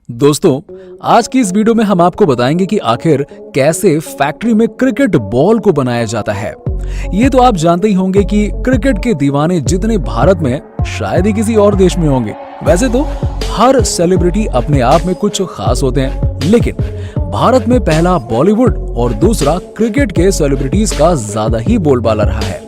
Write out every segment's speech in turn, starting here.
दोस्तों, आज की इस वीडियो में हम आपको बताएंगे कि आखिर कैसे फैक्ट्री में क्रिकेट बॉल को बनाया जाता है। ये तो आप जानते ही होंगे कि क्रिकेट के दीवाने जितने भारत में शायद ही किसी और देश में होंगे। वैसे तो हर सेलिब्रिटी अपने आप में कुछ खास होते हैं, लेकिन भारत में पहला बॉलीवुड और दूसरा क्रिकेट के सेलिब्रिटीज का ज्यादा ही बोलबाला रहा है।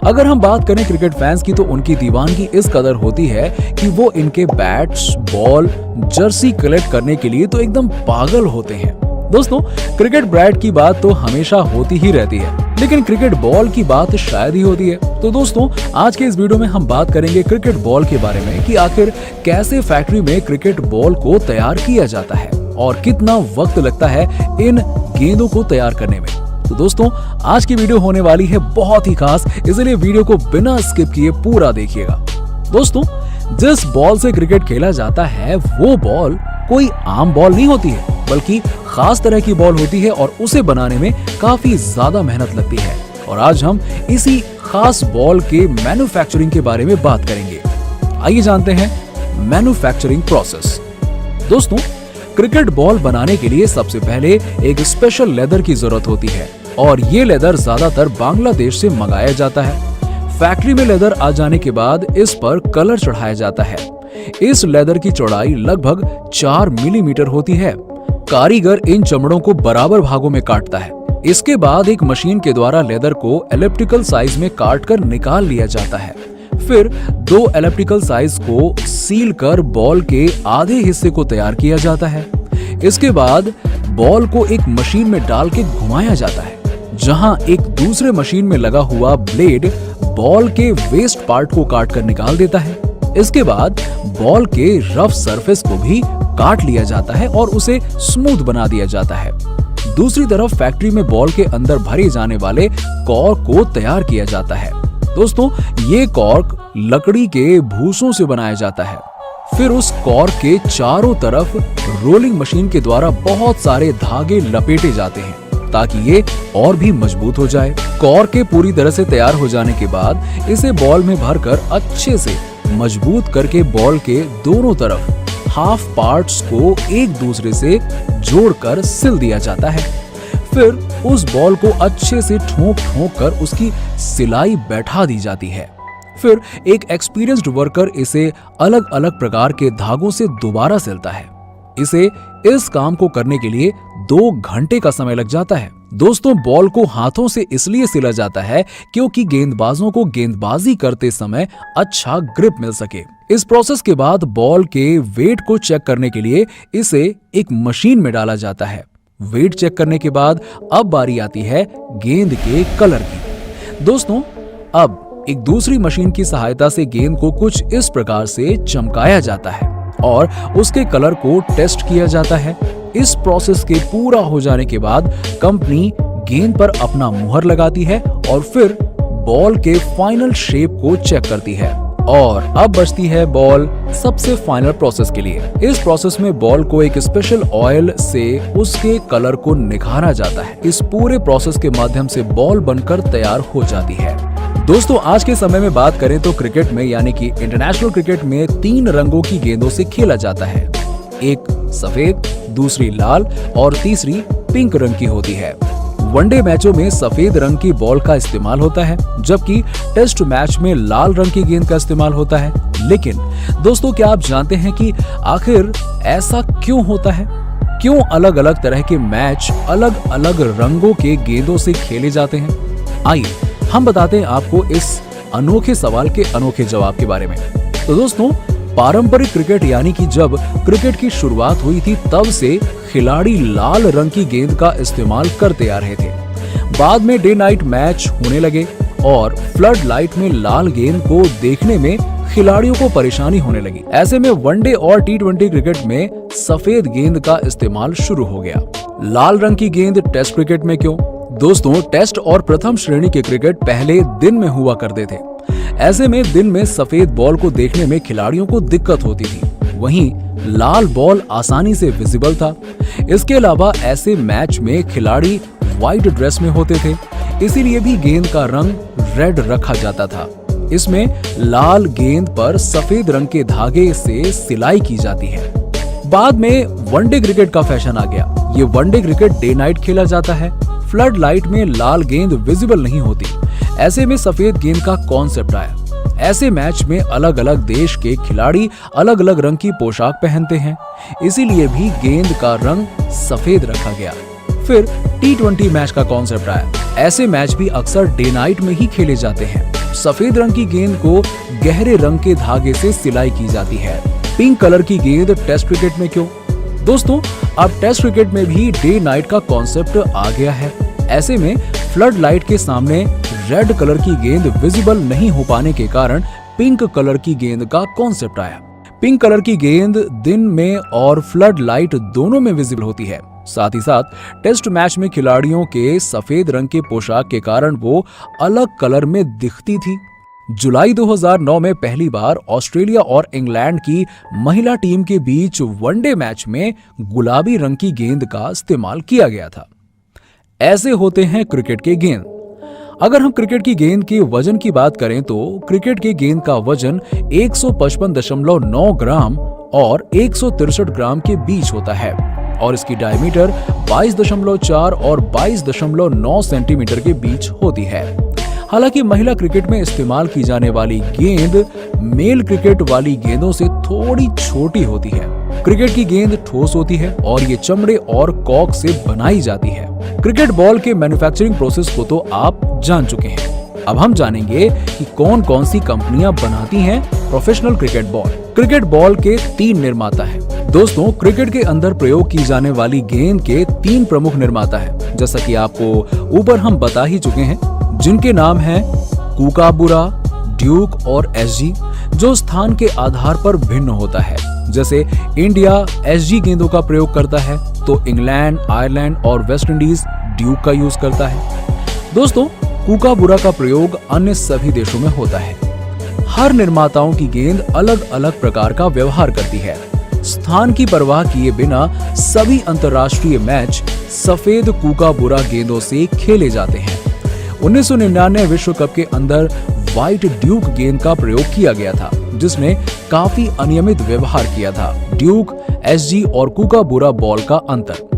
अगर हम बात करें क्रिकेट फैंस की तो उनकी दीवानगी इस कदर होती है कि वो इनके बैट्स, बॉल, जर्सी कलेक्ट करने के लिए तो एकदम पागल होते हैं। दोस्तों, क्रिकेट बैट की बात तो हमेशा होती ही रहती है, लेकिन क्रिकेट बॉल की बात शायद ही होती है। तो दोस्तों, आज के इस वीडियो में हम बात करेंगे क्रिकेट बॉल के बारे में कि आखिर कैसे फैक्ट्री में क्रिकेट बॉल को तैयार किया जाता है और कितना वक्त लगता है इन गेंदों को तैयार करने में। तो दोस्तों, आज की वीडियो होने वाली है बहुत ही खास, इसलिए वीडियो को बिना स्किप किए पूरा देखिएगा। दोस्तों, जिस बॉल से क्रिकेट खेला जाता है वो बॉल कोई आम बॉल नहीं होती है, बल्कि खास तरह की बॉल होती है और उसे बनाने में काफी ज्यादा मेहनत लगती है। और आज हम इसी खास बॉल के मैन्युफैक्चरिंग के बारे में बात करेंगे। आइए जानते हैं मैन्युफैक्चरिंग प्रोसेस। दोस्तों, क्रिकेट बॉल बनाने के लिए सबसे पहले एक स्पेशल लेदर की जरूरत होती है और ये लेदर ज्यादातर बांग्लादेश से मंगाया जाता है। फैक्ट्री में लेदर आ जाने के बाद इस पर कलर चढ़ाया जाता है। इस लेदर की चौड़ाई लगभग 4 मिलीमीटर होती है। कारीगर इन चमड़ों को बराबर भागों में काटता है। इसके बाद एक मशीन के द्वारा लेदर को एलिप्टिकल साइज में काट कर निकाल लिया जाता है। फिर 2 एलिप्टिकल साइज को सील कर बॉल के आधे हिस्से को तैयार किया जाता है। इसके बाद बॉल को एक मशीन में डाल के घुमाया जाता है, जहां एक दूसरे मशीन में लगा हुआ ब्लेड बॉल के वेस्ट पार्ट को काट कर निकाल देता है। इसके बाद बॉल के रफ सरफेस को भी काट लिया जाता है और उसे स्मूथ बना दिया जाता है। दूसरी तरफ फैक्ट्री में बॉल के अंदर भरे जाने वाले कॉर्क को तैयार किया जाता है। दोस्तों, ये कॉर्क लकड़ी के भूसों से बनाया जाता है। फिर उस कॉर्क के चारों तरफ रोलिंग मशीन के द्वारा बहुत सारे धागे लपेटे जाते हैं ताकि ये और भी मजबूत हो जाए। कॉर्क के पूरी तरह से तैयार हो जाने के बाद इसे बॉल में भरकर अच्छे से मजबूत करके बॉल के दोनों तरफ हाफ पार्ट्स को एक दूसरे से जोड़कर सिल दिया जाता है। फिर उस बॉल को अच्छे से ठोक कर उसकी सिलाई बैठा दी जाती है। फिर एक एक्सपीरियंस्ड वर्कर इसे अलग अलग प्रकार के धागों से दोबारा सिलता है। इस काम को करने के लिए 2 घंटे का समय लग जाता है। दोस्तों, बॉल को हाथों से इसलिए सिला जाता है क्योंकि गेंदबाजों को गेंदबाजी करते समय अच्छा ग्रिप मिल सके। इस प्रोसेस के बाद बॉल के वेट को चेक करने के लिए इसे एक मशीन में डाला जाता है। वेट चेक करने के बाद अब बारी आती है गेंद के कलर की। दोस्तों, अब एक दूसरी मशीन की सहायता से गेंद को कुछ इस प्रकार से चमकाया जाता है और उसके कलर को टेस्ट किया जाता है। इस प्रोसेस के पूरा हो जाने के बाद कंपनी गेंद पर अपना मुहर लगाती है और फिर बॉल के फाइनल शेप को चेक करती है। और अब बचती है बॉल सबसे फाइनल प्रोसेस के लिए। इस प्रोसेस में बॉल को एक स्पेशल ऑयल से उसके कलर को निखारा जाता है। इस पूरे प्रोसेस के माध्यम से बॉल बनकर तैयार हो जाती है। दोस्तों, आज के समय में बात करें तो क्रिकेट में यानी कि इंटरनेशनल क्रिकेट में 3 रंगों की गेंदों से खेला जाता है। एक सफेद, दूसरी लाल और तीसरी पिंक रंग की होती है। वनडे मैचों में सफेद रंग की बॉल का इस्तेमाल होता है, जबकि टेस्ट मैच में लाल रंग की गेंद का इस्तेमाल होता है। लेकिन दोस्तों, क्या आप जानते हैं कि आखिर ऐसा क्यों होता है? क्यों अलग अलग तरह के मैच अलग अलग रंगों के गेंदों से खेले जाते हैं? आइए हम बताते हैं आपको इस अनोखे सवाल के अनोखे जवाब के बारे में। तो दोस्तों, पारंपरिक क्रिकेट यानी कि जब क्रिकेट की शुरुआत हुई थी तब से खिलाड़ी लाल रंग की गेंद का इस्तेमाल करते आ रहे थे। बाद में डे नाइट मैच होने लगे और फ्लड लाइट में लाल गेंद को देखने में खिलाड़ियों को परेशानी होने लगी। ऐसे में वनडे और T20 क्रिकेट में सफेद गेंद का इस्तेमाल शुरू हो गया। लाल रंग की गेंद टेस्ट क्रिकेट में क्यों? दोस्तों, टेस्ट और प्रथम श्रेणी के क्रिकेट पहले दिन में हुआ करते थे। ऐसे में दिन में सफेद बॉल को देखने में खिलाड़ियों को दिक्कत होती थी, वहीं लाल बॉल आसानी से विजिबल था। इसके अलावा ऐसे मैच में खिलाड़ी व्हाइट ड्रेस में होते थे, इसीलिए भी गेंद का रंग रेड रखा जाता था। इसमें लाल गेंद पर सफेद रंग के धागे से सिलाई की जाती है। बाद में वनडे क्रिकेट का फैशन आ गया। ये वनडे क्रिकेट डे नाइट खेला जाता है। फ्लड लाइट में लाल गेंद विजिबल नहीं होती, ऐसे में सफेद गेंद का कॉन्सेप्ट आया। ऐसे मैच में अलग अलग देश के खिलाड़ी अलग अलग रंग की पोशाक पहनते हैं, इसीलिए भी गेंद का रंग सफेद रखा गया। फिर T20 मैच का कॉन्सेप्ट आया। ऐसे मैच भी अक्सर डे नाइट में ही खेले जाते हैं। सफेद रंग की गेंद को गहरे रंग के धागे से सिलाई की जाती है। पिंक कलर की गेंद टेस्ट क्रिकेट में क्यों? दोस्तों, अब टेस्ट क्रिकेट में भी डे नाइट का कॉन्सेप्ट आ गया है। ऐसे में फ्लड लाइट के सामने रेड कलर की गेंद विजिबल नहीं हो पाने के कारण पिंक कलर की गेंद का कॉन्सेप्ट आया। पिंक कलर की गेंद दिन में और फ्लड लाइट दोनों में विजिबल होती है। साथ ही साथ टेस्ट मैच में खिलाड़ियों के सफेद रंग के पोशाक के कारण वो अलग कलर में दिखती थी। जुलाई 2009 में पहली बार ऑस्ट्रेलिया और इंग्लैंड की महिला टीम के बीच वनडे मैच में गुलाबी रंग की गेंद का इस्तेमाल किया गया था। ऐसे होते हैं क्रिकेट के गेंद। अगर हम क्रिकेट की गेंद के वजन की बात करें तो क्रिकेट के गेंद का वजन 155.9 ग्राम और 163 ग्राम के बीच होता है और इसकी डायमीटर 22.4 और 22.9 सेंटीमीटर के बीच होती है। हालांकि महिला क्रिकेट में इस्तेमाल की जाने वाली गेंद मेल क्रिकेट वाली गेंदों से थोड़ी छोटी होती है। क्रिकेट की गेंद ठोस होती है और ये चमड़े और कॉर्क से बनाई जाती है। क्रिकेट बॉल के मैन्युफैक्चरिंग प्रोसेस को तो आप जान चुके हैं। अब हम जानेंगे कि कौन कौन सी कंपनियां बनाती हैं professional cricket ball. Cricket ball के 3 निर्माता हैं। दोस्तों, क्रिकेट के अंदर प्रयोग की जाने वाली गेंद के 3 प्रमुख निर्माता हैं, जैसा कि आपको ऊपर हम बता ही चुके हैं, जिनके नाम हैं कूकाबुरा, ड्यूक और एसजी, जो स्थान के आधार पर भिन्न होता है। जैसे इंडिया एसजी गेंदों का प्रयोग करता है तो इंग्लैंड, आयरलैंड और वेस्ट इंडीज ड्यूक का यूज करता है। दोस्तों, कूकाबुरा का प्रयोग अन्य सभी देशों में होता है। हर निर्माताओं की गेंद अलग अलग प्रकार का व्यवहार करती है। स्थान की परवाह किए बिना सभी अंतर्राष्ट्रीय मैच सफेद कूकाबुरा गेंदों से खेले जाते हैं। 1999 विश्व कप के अंदर व्हाइट ड्यूक गेंद का प्रयोग किया गया था, जिसने काफी अनियमित व्यवहार किया था। ड्यूक, एसजी और कूकाबुरा बॉल का अंतर।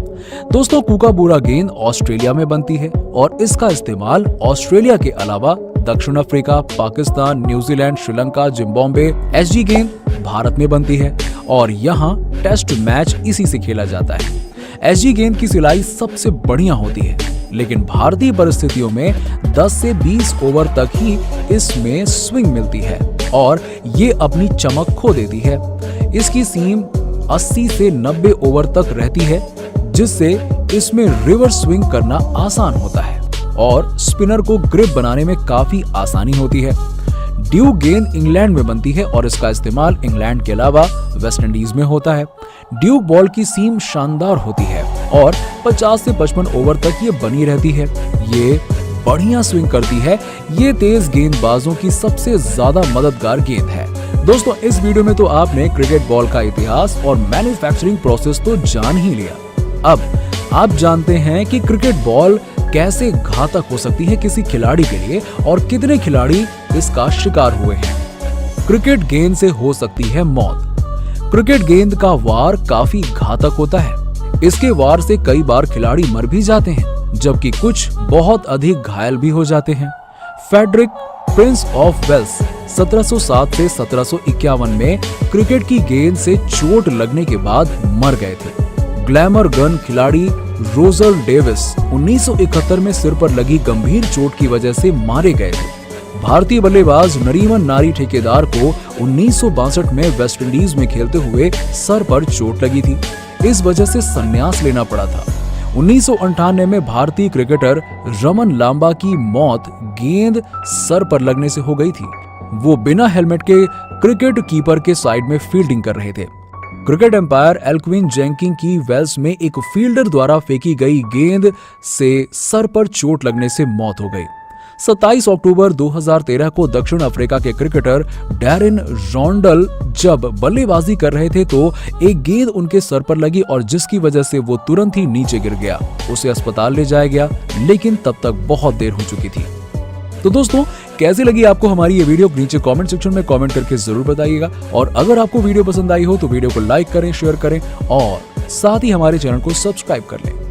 दोस्तों, कूकाबुरा गेंद ऑस्ट्रेलिया में बनती है और इसका इस्तेमाल ऑस्ट्रेलिया के अलावा दक्षिण Africa, Pakistan, New Zealand, Sri Lanka, Zimbabwe. SG गेंद भारत में बनती है और यहाँ टेस्ट मैच इसी से खेला जाता है। एसजी गेंद की सिलाई सबसे बढ़िया होती है, लेकिन भारतीय परिस्थितियों में 10 से 20 ओवर तक ही इसमें स्विंग मिलती है और ये अपनी चमक खो देती है। इसकी सीम 80 से 90 ओवर तक रहती है, जिससे इसमें रिवर्स स्विंग करना आसान होता है और स्पिनर को ग्रिप बनाने में काफी आसानी होती है। ड्यूक गेंद इंग्लैंड में बनती है और इसका इस्तेमाल इंग्लैंड के अलावा वेस्ट इंडीज में होता है। ड्यूक बॉल की सीम शानदार होती है और 50 से 55 ओवर तक ये बनी रहती है। ये बढ़िया स्विंग करती है। ये तेज गेंदबाजों की सबसे ज्यादा मददगार गेंद है। दोस्तों, इस वीडियो में तो आपने क्रिकेट बॉल का इतिहास और मैन्युफैक्चरिंग प्रोसेस तो जान ही लिया। अब आप जानते हैं कि क्रिकेट बॉल कैसे घातक हो सकती है किसी खिलाड़ी के लिए और कितने खिलाड़ी इसका शिकार हुए हैं। क्रिकेट गेंद से हो सकती है मौत। क्रिकेट गेंद का वार काफी घातक होता है। इसके वार से कई बार खिलाड़ी मर भी जाते हैं, जबकि कुछ बहुत अधिक घायल भी हो जाते हैं। फेडरिक, प्रिंस ऑफ वेल्स 1707 से 1751 में क्रिकेट की गेंद से चोट लगने के बाद मर गए थे। ग्लैमर गन खिलाड़ी रोजर डेविस 1971 में सिर पर लगी गंभीर चोट की वजह से मारे गए थे। भारतीय बल्लेबाज नरीमन नारी ठेकेदार को 1962 में वेस्ट इंडीज में खेलते हुए सर पर चोट लगी थी। इस वजह से संन्यास लेना पड़ा था। 1998 में भारतीय क्रिकेटर रमन लांबा की मौत गेंद सर पर लगने से हो गई थी। वो बिना हेलमेट के क्रिकेट कीपर के साइड में फील्डिंग कर रहे थे। क्रिकेट एम्पायर एल्क्विन जेंकिंग की वेल्स में एक फील्डर द्वारा फेंकी गई गेंद से सर पर चोट लगने से मौत हो गई। 27 अक्टूबर 2013 को दक्षिण अफ्रीका के क्रिकेटर डैरेन रॉन्डल जब बल्लेबाजी कर रहे थे तो एक गेंद उनके सर पर लगी और जिसकी वजह से वो तुरंत ही नीचे गिर गया। उसे अस्पताल ले जाया गया, लेकिन तब तक बहुत देर हो चुकी थी। तो दोस्तों, कैसी लगी आपको हमारी ये वीडियो नीचे कमेंट सेक्शन में कमेंट करके जरूर बताइएगा। और अगर आपको वीडियो पसंद आई हो तो वीडियो को लाइक करें, शेयर करें और साथ ही हमारे चैनल को सब्सक्राइब कर लें।